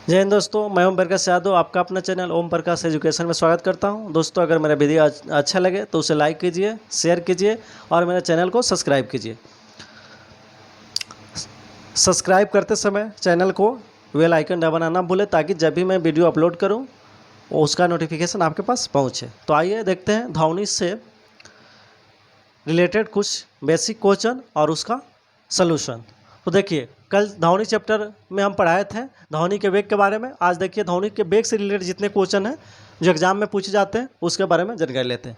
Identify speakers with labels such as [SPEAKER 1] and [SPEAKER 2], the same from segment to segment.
[SPEAKER 1] जय हिंद दोस्तों, मैं ओम प्रकाश यादव आपका अपना चैनल ओम प्रकाश एजुकेशन में स्वागत करता हूं। दोस्तों, अगर मेरा वीडियो अच्छा लगे तो उसे लाइक कीजिए, शेयर कीजिए और मेरे चैनल को सब्सक्राइब कीजिए। सब्सक्राइब करते समय चैनल को बेल आइकन दबाना ना भूलें ताकि जब भी मैं वीडियो अपलोड करूं उसका नोटिफिकेशन आपके पास पहुंचे। तो आइए देखते हैं धावनी से रिलेटेड कुछ बेसिक क्वेश्चन और उसका सलूशन। तो देखिए, कल धावनी चैप्टर में हम पढ़ाए थे धावनी के वेग के बारे में। आज देखिए धावनी के वेग से रिलेटेड जितने क्वेश्चन हैं जो एग्जाम में पूछे जाते हैं उसके बारे में जानकारी लेते हैं।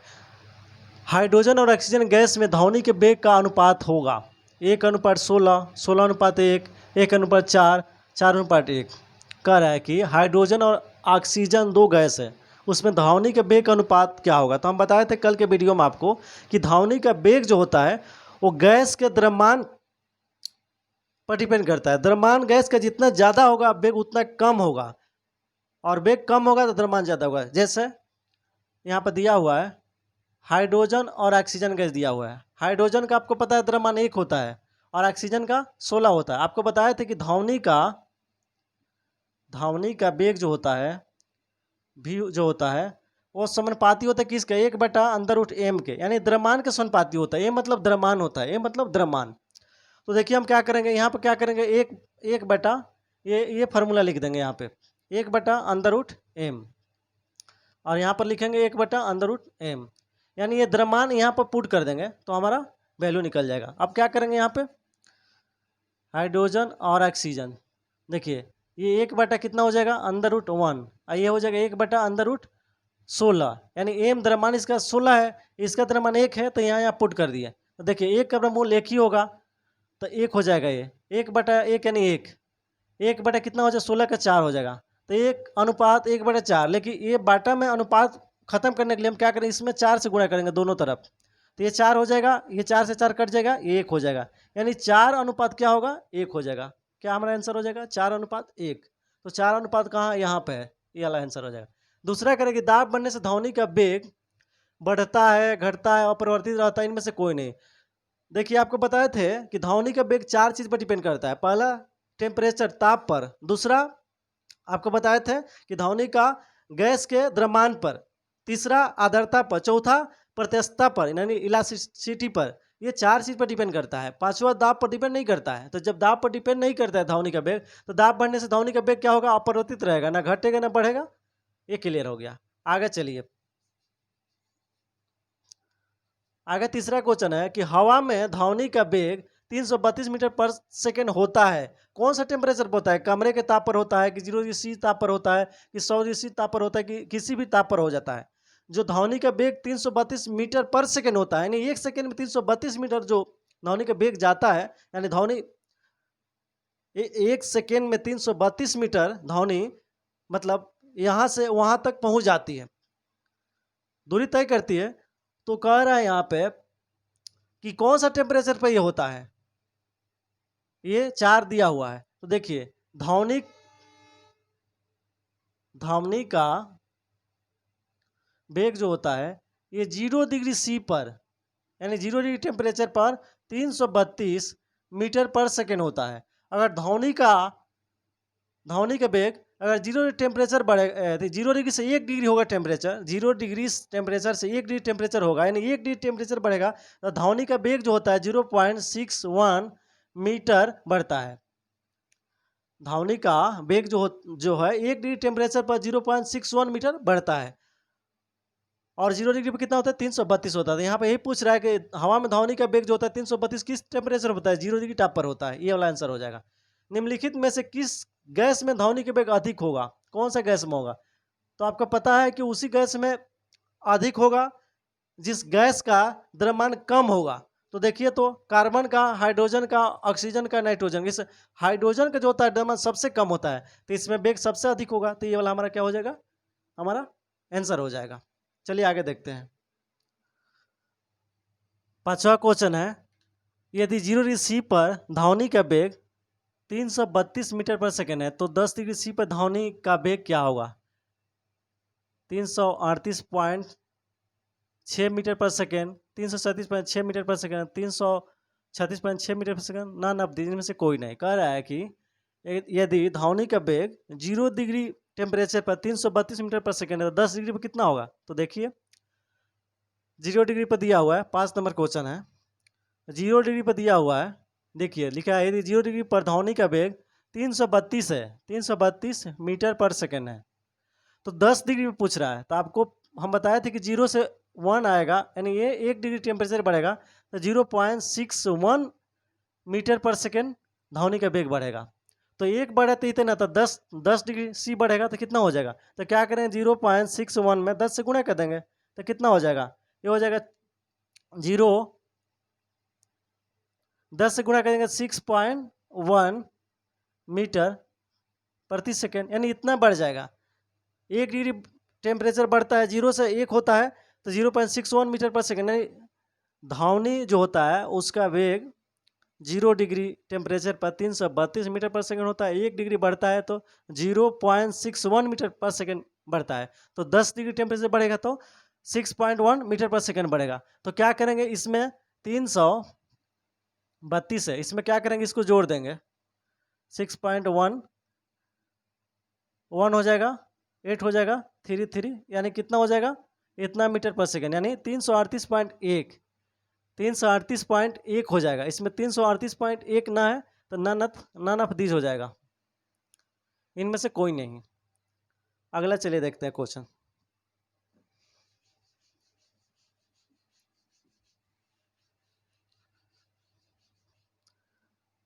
[SPEAKER 1] हाइड्रोजन और ऑक्सीजन गैस में धावनी के वेग का अनुपात होगा 1:16, 16:1, 1:4, 4:1। कह रहा है कि हाइड्रोजन और ऑक्सीजन दो गैस है, उसमें धावनी के वेग का अनुपात क्या होगा। तो हम बताए थे कल के वीडियो में आपको कि धावनी का वेग जो होता है वो गैस के द्रव्यमान पर डिपेंड करता है। द्रव्यमान गैस का जितना ज़्यादा होगा वेग उतना कम होगा, और वेग कम होगा तो द्रव्यमान ज़्यादा होगा। जैसे यहाँ पर दिया हुआ है हाइड्रोजन और ऑक्सीजन गैस दिया हुआ है। हाइड्रोजन का आपको पता है द्रव्यमान 1 होता है और ऑक्सीजन का 16 होता है। आपको बताया था कि धावनी का वेग जो होता है भी जो होता है वो समानुपाती होता है किसका, 1/√m के, यानी द्रव्यमान के समानुपाती होता है। ये मतलब द्रव्यमान होता है, ये मतलब द्रव्यमान। तो देखिए हम क्या करेंगे, यहाँ पर क्या करेंगे, एक बटा ये फार्मूला लिख देंगे यहाँ पे 1/√m, और यहाँ पर लिखेंगे 1/√m, यानी ये द्रव्यमान यहाँ पर पुट कर देंगे तो हमारा वैल्यू निकल जाएगा। अब क्या करेंगे यहाँ पे हाइड्रोजन और ऑक्सीजन, देखिए ये 1 बटा कितना हो जाएगा √1, और ये हो जाएगा 1/√16, यानी एम द्रव्यमान इसका 16 है, इसका द्रव्यमान 1 है, तो यहाँ पुट कर दिए। तो देखिए 1 का मूल 1 ही होगा तो 1 हो जाएगा, ये 1/1 यानी 1 बटा कितना हो जाएगा 16 का 4 हो जाएगा। तो 1:1/4, लेकिन ये बाटा में अनुपात खत्म करने के लिए हम क्या करें, इसमें 4 से गुणा करेंगे दोनों तरफ, तो ये 4 हो जाएगा, ये 4 से 4 कट जाएगा, ये 1 हो जाएगा, यानी 4 अनुपात क्या होगा 1 हो जाएगा। क्या हमारा आंसर हो जाएगा 4:1। तो 4 अनुपात कहाँ, यहाँ पे है, ये वाला आंसर हो जाएगा। दूसरा करें कि दाब बनने से धावनी का वेग बढ़ता है, घटता है, अपरिवर्तित रहता है, इनमें से कोई नहीं। देखिए आपको बताए थे कि धावनी का वेग 4 चीज पर डिपेंड करता है। पहला टेम्परेचर, ताप पर। दूसरा आपको बताए थे कि धावनी का गैस के द्रव्यमान पर। तीसरा आर्द्रता पर। चौथा प्रत्यक्षता पर यानी इलास्टिसिटी पर। ये 4 चीज पर डिपेंड करता है। पांचवा दाब पर डिपेंड नहीं करता है। तो जब दाब पर डिपेंड नहीं करता है धावनी का वेग, तो दाब बढ़ने से धावनी का वेग क्या होगा, अपरिवर्तित रहेगा, ना घटेगा ना बढ़ेगा। ये क्लियर हो गया। आगे चलिए, आगे तीसरा क्वेश्चन है कि हवा में धावनी का वेग 332 मीटर पर सेकेंड होता है। कौन सा टेम्परेचर पर होता है, कमरे के ताप पर होता है कि 0 डिग्री ताप पर होता है कि 100 डिग्री ताप पर होता है कि किसी भी ताप पर हो जाता है। जो धावनी का वेग 332 मीटर पर सेकेंड होता है, यानी एक सेकेंड में 332 मीटर जो धावनी का वेग जाता है, यानी धावनी एक सेकेंड में 332 मीटर धावनी मतलब यहाँ से वहाँ तक पहुँच जाती है, दूरी तय करती है। तो कह रहा है यहाँ पे कि कौन सा टेम्परेचर पे ये होता है, ये 4 दिया हुआ है। तो देखिए धावनी धावनी का वेग जो होता है ये 0 डिग्री पर, यानी 0 डिग्री टेम्परेचर पर 332 मीटर पर सेकेंड होता है। अगर धावनी का वेग अगर 0 डिग्री टेम्परेचर बढ़े, 0 डिग्री से 1 डिग्री होगा टेम्परेचर, 0 डिग्री टेम्परेचर से 1 डिग्री टेम्परेचर होगा, यानी 1 डिग्री टेम्परेचर बढ़ेगा तो धावनी का वेग जो होता है 0.61 मीटर बढ़ता है। धावनी का वेग जो है 1 डिग्री टेम्परेचर पर 0.61 मीटर बढ़ता है, और 0 डिग्री पर कितना होता है 332 होता है। यहाँ पे यही पूछ रहा है कि हवा में धावनी का वेग जो होता है 332 किस टेम्परेचर होता है, 0 डिग्री ताप पर होता है। ये वाला आंसर हो जाएगा। निम्नलिखित में से किस गैस में धावनी का वेग अधिक होगा, कौन सा गैस में होगा। तो आपको पता है कि उसी गैस में अधिक होगा जिस गैस का द्रव्यमान कम होगा। तो देखिए तो कार्बन का, हाइड्रोजन का, ऑक्सीजन का, नाइट्रोजन, इस हाइड्रोजन का जो होता है द्रव्यमान सबसे कम होता है, तो इसमें वेग सबसे अधिक होगा। तो ये वाला हमारा क्या हो जाएगा, हमारा आंसर हो जाएगा। चलिए आगे देखते हैं। पांचवा क्वेश्चन है, यदि 0 डिग्री पर धावनी का वेग 332 मीटर पर सेकेंड है तो 10 डिग्री पर धावनी का वेग क्या होगा, 338.6 मीटर पर सेकेंड, 337.6 मीटर पर सेकेंड, 336.6 मीटर पर सेकेंड, ना नब्बे, इनमें से कोई नहीं। कह रहा है कि यदि ध्वनि का वेग 0 डिग्री टेम्परेचर पर 332 मीटर पर सेकेंड है तो 10 डिग्री पर कितना होगा? तो देखिए 0 डिग्री पर दिया हुआ है, 5 नंबर क्वेश्चन है। 0 डिग्री पर दिया हुआ है, देखिए लिखा है यदि 0 डिग्री पर ध्वनि का वेग 332 है, 332 मीटर पर सेकेंड है, तो 10 डिग्री में पूछ रहा है। तो आपको हम बताए थे कि 0 से 1 आएगा, यानी ये 1 डिग्री टेम्परेचर बढ़ेगा तो 0.61 मीटर पर सेकेंड ध्वनि का वेग बढ़ेगा। तो एक बढ़े तो इतना, तो 10 डिग्री सी बढ़ेगा तो कितना हो जाएगा? तो क्या करें, 0.61 में 10 से गुणा कर देंगे तो कितना हो जाएगा? ये हो जाएगा 10 से गुणा करेंगे 6.1 मीटर प्रति सेकेंड, यानी इतना बढ़ जाएगा। 1 डिग्री टेम्परेचर बढ़ता है, 0 से 1 होता है तो 0.61 मीटर पर सेकेंड, यानी ध्वनि जो होता है उसका वेग 0 डिग्री टेम्परेचर पर 332 मीटर पर सेकेंड होता है। 1 डिग्री बढ़ता है तो 0.61 मीटर पर सेकेंड बढ़ता है। तो 10 डिग्री टेम्परेचर बढ़ेगा तो 6.1 मीटर पर सेकेंड बढ़ेगा। तो क्या करेंगे, इसमें 332 है, इसमें क्या करेंगे, इसको जोड़ देंगे, 6.1 1 हो जाएगा, 8 हो जाएगा, 3 यानी कितना हो जाएगा? इतना मीटर पर सेकेंड, यानी 338.1 हो जाएगा। इसमें 338.1 ना है तो नन ऑफ दीज हो जाएगा, इनमें से कोई नहीं। अगला चलिए देखते हैं क्वेश्चन।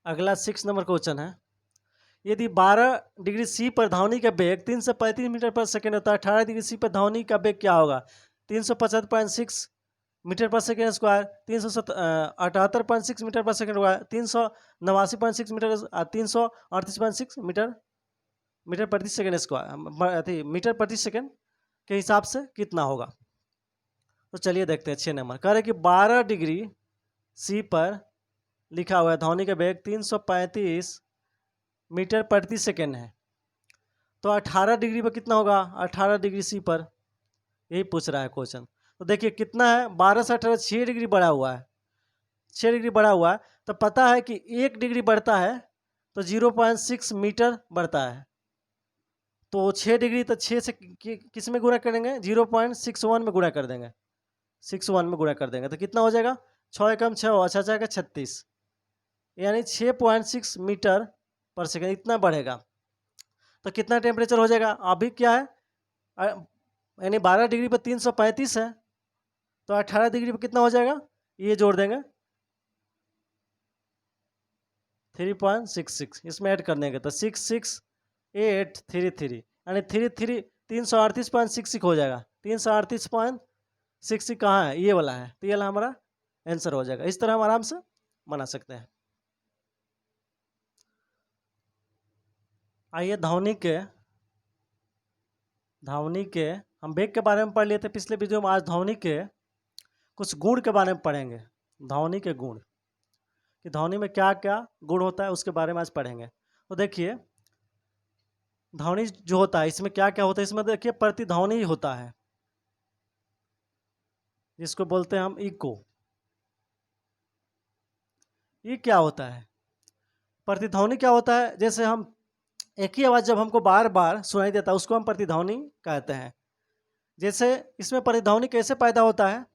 [SPEAKER 1] अगला 6 नंबर क्वेश्चन है, यदि 12 डिग्री सी पर ध्वनि का वेग 335 मीटर पर सेकेंड होता है, 18 डिग्री सी पर ध्वनि का वेग क्या होगा? 375.6 मीटर पर सेकेंड स्क्वायर, 378.6 मीटर पर सेकेंड हुआ, 389.6 मीटर, 338.6 मीटर प्रति सेकेंड स्क्वायर, मीटर प्रति सेकेंड के हिसाब से कितना होगा? तो चलिए देखते हैं 6 नंबर। कह रहे कि 12 डिग्री सी पर लिखा हुआ है ध्वनि का वेग 335 मीटर प्रति सेकेंड है, तो 18 डिग्री पर कितना होगा? 18 डिग्री सी पर, यही पूछ रहा है क्वेश्चन। तो देखिए कितना है, 12 से 18 6 डिग्री बढ़ा हुआ है, 6 डिग्री बढ़ा हुआ है। तो पता है कि 1 डिग्री बढ़ता है तो 0.6 मीटर बढ़ता है, तो 6 डिग्री तो 6 से किस में गुणा करेंगे? 0.61 में गुणा कर देंगे, 61 में गुणा कर देंगे तो कितना हो जाएगा? 6 एकम 6, अच्छा जाएगा 36, यानी 6.6 मीटर पर सेकेंड इतना बढ़ेगा। तो कितना टेम्परेचर हो जाएगा? अभी क्या है, यानी 12 डिग्री पर 335 है, तो 18 डिग्री पर कितना हो जाएगा? ये जोड़ देंगे 3.66, इसमें ऐड कर देंगे तो 66833, यानी 338.66 हो जाएगा। 338.66 कहाँ है? ये वाला है, तो ये वाला हमारा आंसर हो जाएगा। इस तरह हम आराम से बना सकते हैं। आइए ध्वनि के हम वेग के बारे में पढ़ लिए थे पिछले वीडियो में। आज ध्वनि के कुछ गुण के बारे में पढ़ेंगे। ध्वनि के गुण, कि ध्वनि में क्या क्या गुण होता है उसके बारे में आज पढ़ेंगे। तो देखिए ध्वनि जो होता है इसमें क्या क्या होता है, इसमें देखिए प्रतिध्वनि होता है, जिसको बोलते हैं हम इको। ये क्या होता है? प्रतिध्वनि क्या होता है, जैसे हम एक ही आवाज़ जब हमको बार बार सुनाई देता है उसको हम प्रतिध्वनि कहते हैं। जैसे इसमें प्रतिध्वनि कैसे पैदा होता है,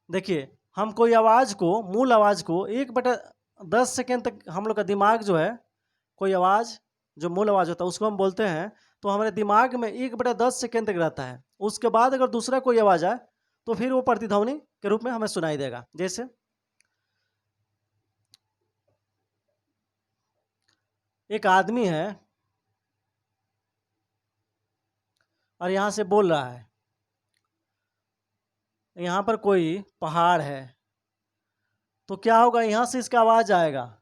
[SPEAKER 1] देखिए हम कोई आवाज़ को, मूल आवाज़ को 1/10 सेकेंड तक हम लोग का दिमाग जो है, कोई आवाज़ जो मूल आवाज़ होता है उसको हम बोलते हैं, तो हमारे दिमाग में 1/10 सेकेंड तक रहता है। उसके बाद अगर दूसरा कोई आवाज़ आए तो फिर वो प्रतिध्वनि के रूप में हमें सुनाई देगा। जैसे एक आदमी है और यहाँ से बोल रहा है, यहाँ पर कोई पहाड़ है, तो क्या होगा, यहाँ से इसका आवाज़ आएगा,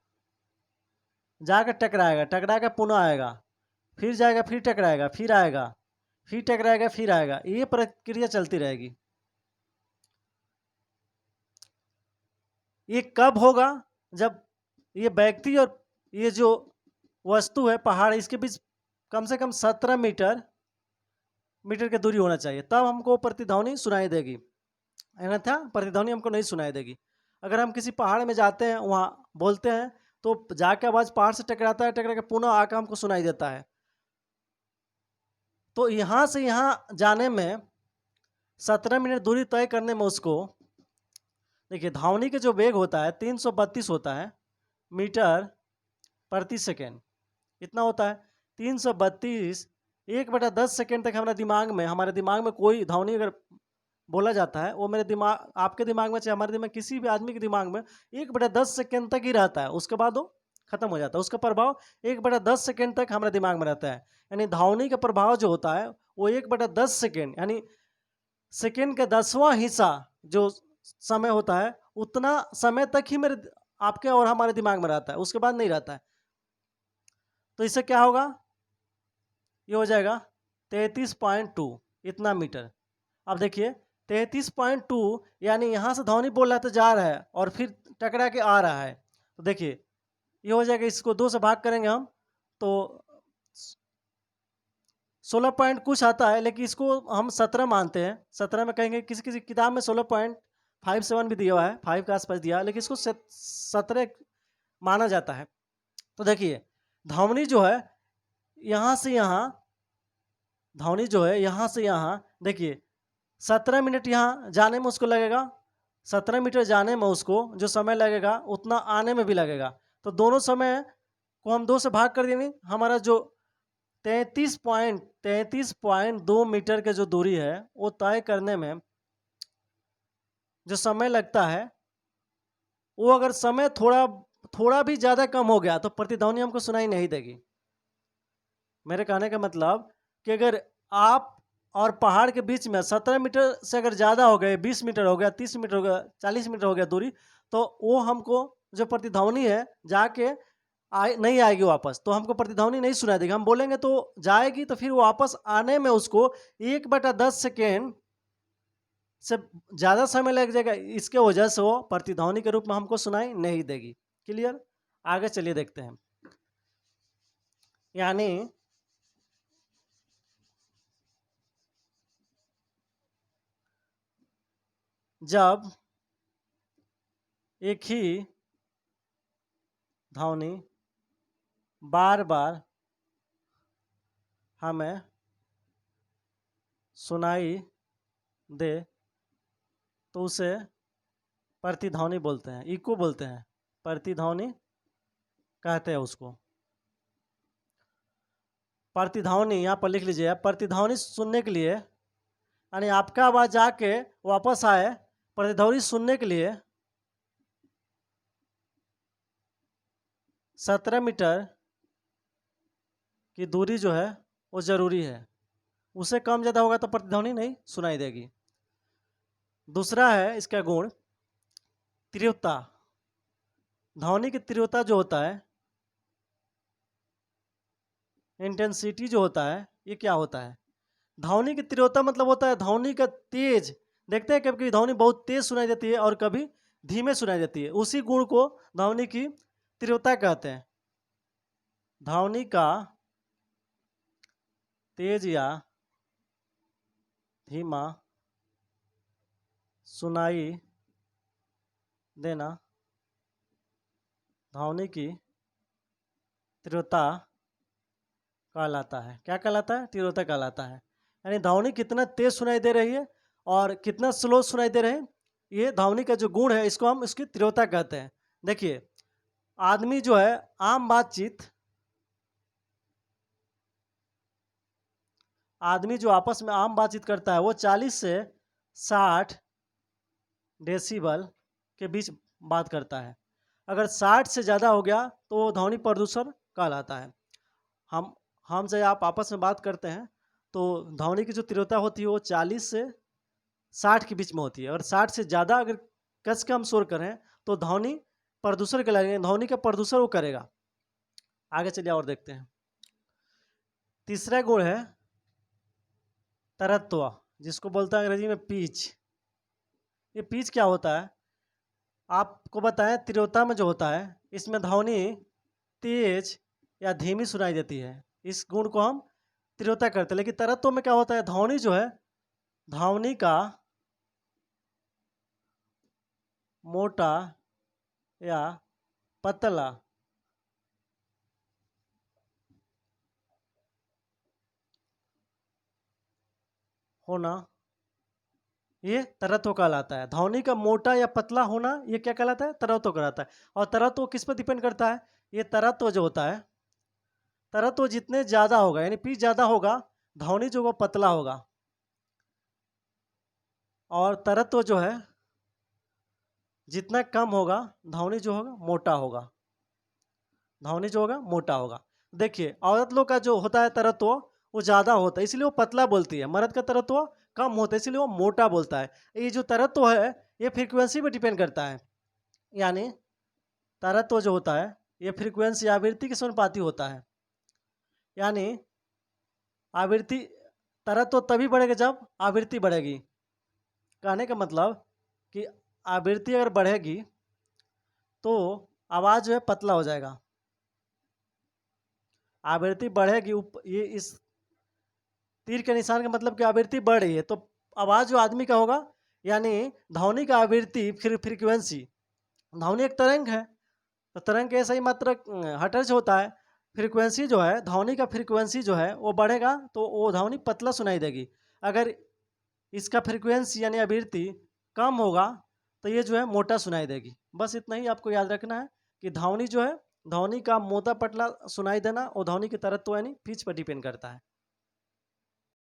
[SPEAKER 1] जाकर टकराएगा, टकरा कर पुनः आएगा, फिर जाएगा, फिर टकराएगा, फिर आएगा, फिर टकराएगा, फिर आएगा। ये प्रक्रिया चलती रहेगी। ये कब होगा? जब ये व्यक्ति और ये जो वस्तु है पहाड़, इसके बीच कम से कम 17 मीटर की दूरी होना चाहिए, तब हमको प्रतिध्वनि सुनाई देगी, अन्यथा प्रतिध्वनि हमको नहीं सुनाई देगी। अगर हम किसी पहाड़ में जाते हैं, वहाँ बोलते हैं तो जाके आवाज पहाड़ से टकराता है, टकरा के पुनः आकर हमको सुनाई देता है। तो यहाँ से यहाँ जाने में 17 मिनट दूरी तय करने में उसको, देखिए ध्वनि के जो वेग होता है 332 होता है मीटर प्रति सेकेंड, इतना होता है 332। 1/10 सेकेंड तक हमारे दिमाग में कोई ध्वनि अगर बोला जाता है, वो मेरे दिमाग, आपके दिमाग में, चाहे हमारे दिमाग, किसी भी आदमी के दिमाग में 1/10 सेकेंड तक ही रहता है, उसके बाद वो खत्म हो जाता है। उसका प्रभाव 1/10 सेकेंड तक हमारे दिमाग में रहता है। यानी ध्वनि का प्रभाव जो होता है वो 1/10 सेकेंड, यानी सेकेंड का 10वां हिस्सा जो समय होता है, उतना समय तक ही मेरे, आपके और हमारे दिमाग में रहता है, उसके बाद नहीं रहता है। तो इससे क्या होगा, ये हो जाएगा 33.2 इतना मीटर। अब देखिए 33.2 यानी यहाँ से ध्वनि बोल रहा है तो जा रहा है और फिर टकरा के आ रहा है। तो देखिए ये हो जाएगा, इसको 2 से भाग करेंगे हम तो 16 पॉइंट कुछ आता है, लेकिन इसको हम 17 मानते हैं। 17 में कहेंगे, किसी किसी किताब में 16.57 भी दिया हुआ है, 5 के आसपास दिया, लेकिन इसको 17 माना जाता है। तो देखिए ध्वनि जो है यहाँ से यहाँ, ध्वनि जो है यहाँ से यहाँ, देखिए 17 मिनट यहाँ जाने में उसको लगेगा, 17 मीटर जाने में उसको जो समय लगेगा उतना आने में भी लगेगा। तो दोनों समय को हम 2 से भाग कर देंगे, हमारा जो 33.2 मीटर के जो दूरी है वो तय करने में जो समय लगता है, वो अगर समय थोड़ा भी ज़्यादा कम हो गया तो प्रतिध्वनि हमको सुनाई नहीं देगी। मेरे कहने का मतलब कि अगर आप और पहाड़ के बीच में 17 मीटर से अगर ज़्यादा हो गए, 20 मीटर हो गया, 30 मीटर हो गया, 40 मीटर हो गया दूरी, तो वो हमको जो प्रतिध्वनि है जाके नहीं आएगी वापस, तो हमको प्रतिध्वनि नहीं सुनाई देगी। हम बोलेंगे तो जाएगी, तो फिर वापस आने में उसको 1/10 सेकेंड से ज़्यादा समय लग जाएगा। इसके वजह से वो प्रतिध्वनि के रूप में हमको सुनाई नहीं देगी। क्लियर? आगे चलिए देखते हैं। यानी जब एक ही ध्वनि बार बार हमें सुनाई दे तो उसे प्रतिध्वनि बोलते हैं, इको बोलते हैं, प्रतिध्वनि कहते हैं उसको। प्रतिध्वनि यहाँ पर लिख लीजिए, प्रतिध्वनि सुनने के लिए, यानी आपका आवाज जाके वापस आए, प्रतिध्वनि सुनने के लिए 17 मीटर की दूरी जो है वो जरूरी है। उससे कम ज़्यादा होगा तो प्रतिध्वनि नहीं सुनाई देगी। दूसरा है इसका गुण तीव्रता। ध्वनि की तीव्रता जो होता है, इंटेंसिटी जो होता है, ये क्या होता है? ध्वनि की तीव्रता मतलब होता है ध्वनि का तेज। देखते हैं कभी कभी ध्वनि बहुत तेज सुनाई देती है और कभी धीमे सुनाई देती है, उसी गुण को ध्वनि की तीव्रता कहते हैं। ध्वनि का तेज या धीमा सुनाई देना ध्वनि की तीव्रता कहलाता है। क्या कहलाता है? तीव्रता कहलाता है। यानी ध्वनि कितना तेज सुनाई दे रही है और कितना स्लो सुनाई दे रहे हैं, ये ध्वनि का जो गुण है, इसको हम इसकी तीव्रता कहते हैं। देखिए आदमी जो है आम बातचीत, आदमी जो आपस में आम बातचीत करता है वो 40 से 60 डेसिबल के बीच बात करता है। अगर 60 से ज़्यादा हो गया तो वो ध्वनि प्रदूषण कहलाता है। हम से आप आपस में बात करते हैं तो ध्वनि की जो तीव्रता होती है वो 40 से 60 के बीच में होती है। और 60 से ज़्यादा अगर कस के हम शोर करें तो ध्वनि प्रदूषण कहलाएगा, ध्वनि का प्रदूषण वो करेगा। आगे चलिए और देखते हैं। तीसरा गुण है तरत्व, जिसको बोलते हैं अंग्रेजी में पिच। ये पिच क्या होता है आपको बताएं। तीव्रता में जो होता है इसमें ध्वनि तेज या धीमी सुनाई देती है, इस गुण को हम तीव्रता करते हैं। लेकिन तरत्व में क्या होता है, ध्वनि जो है, ध्वनि का मोटा या पतला होना ये तरत्व कहलाता है। ध्वनि का मोटा या पतला होना ये क्या कहलाता है? तरत्व कहलाता है। और तरत्व किस पर डिपेंड करता है? ये तरत्व जो होता है, तरत्व जितने ज्यादा होगा यानी पिच ज्यादा होगा, ध्वनि जो वो पतला होगा, और तरत्व जो है जितना कम होगा, ध्वनि जो होगा मोटा होगा, ध्वनि जो होगा मोटा होगा। देखिए औरत लोग का जो होता है तरत्व वो ज्यादा होता है, इसलिए वो पतला बोलती है। मर्द का तरत्व कम होता है, इसलिए वो मोटा बोलता है। ये जो तरत्व है ये फ्रीक्वेंसी पे डिपेंड करता है। यानी तरत्व जो होता है ये फ्रीक्वेंसी आवृत्ति के समानुपाती होता है। यानी आवृत्ति, तरत्व तभी बढ़ेगा जब आवृत्ति बढ़ेगी। कहने का मतलब कि आवृत्ति अगर बढ़ेगी तो आवाज जो है पतला हो जाएगा। आवृत्ति बढ़ेगी, ये इस तीर के निशान का मतलब कि आवृत्ति बढ़ रही है, तो आवाज जो आदमी का होगा, यानी ध्वनि का आवृत्ति फ्रीक्वेंसी, ध्वनि एक तरंग है तो तरंग के ऐसा ही मात्रक हर्ट्ज होता है। फ्रीक्वेंसी जो है, ध्वनि का फ्रीक्वेंसी जो है वो बढ़ेगा तो वो ध्वनि पतला सुनाई देगी। अगर इसका फ्रीक्वेंसी यानी आवृत्ति कम होगा तो ये जो है मोटा सुनाई देगी। बस इतना ही आपको याद रखना है कि ध्वनि जो है, ध्वनि का मोटा पतला सुनाई देना और ध्वनि की तरत्व यानी पिच पर डिपेंड करता है।